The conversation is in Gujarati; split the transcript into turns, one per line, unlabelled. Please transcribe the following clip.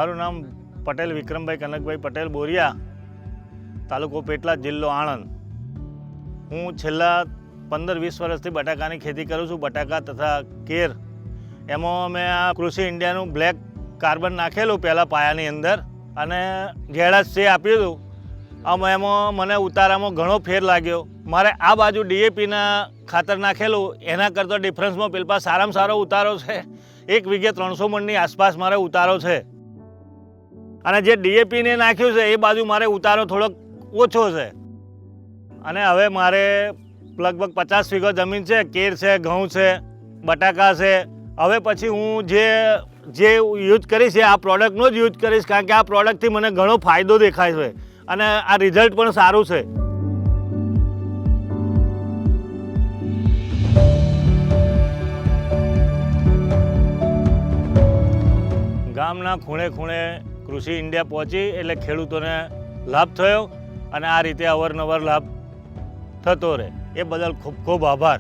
મારું નામ પટેલ વિક્રમભાઈ કનકભાઈ પટેલ બોરિયા, તાલુકો પેટલાદ, જિલ્લો આણંદ. હું છેલ્લા 15-20 વર્ષથી બટાકાની ખેતી કરું છું, બટાકા તથા કેર. એમાં મેં આ કૃષિ ઇન્ડિયાનું બ્લેક કાર્બન નાખેલું પહેલાં પાયાની અંદર, અને ઝેડા સ્પ્રે આપ્યું હતું. એમાં મને ઉતારામાં ઘણો ફેર લાગ્યો. મારે આ બાજુ DAPના ખાતર નાખેલું એના કરતાં ડિફરન્સમાં પેલપા સારામાં સારો ઉતારો છે. 1 વીઘે 300 મણની આસપાસ મારે ઉતારો છે. અને જે DAPને નાખ્યું છે એ બાજુ મારે ઉતારો થોડોક ઓછો છે. અને હવે મારે લગભગ 50 વીઘો જમીન છે, કેર છે, ઘઉં છે, બટાકા છે. હવે પછી હું જે યુઝ કરીશ આ પ્રોડક્ટનો જ યુઝ કરીશ, કારણ કે આ પ્રોડક્ટથી મને ઘણો ફાયદો દેખાય છે અને આ રિઝલ્ટ પણ સારું છે. ગામના ખૂણે ખૂણે કૃષિ ઇન્ડિયા પહોંચી એટલે ખેડૂતોને લાભ થયો, અને આ રીતે અવારનવાર લાભ થતો રહે. એ બદલ ખૂબ ખૂબ આભાર.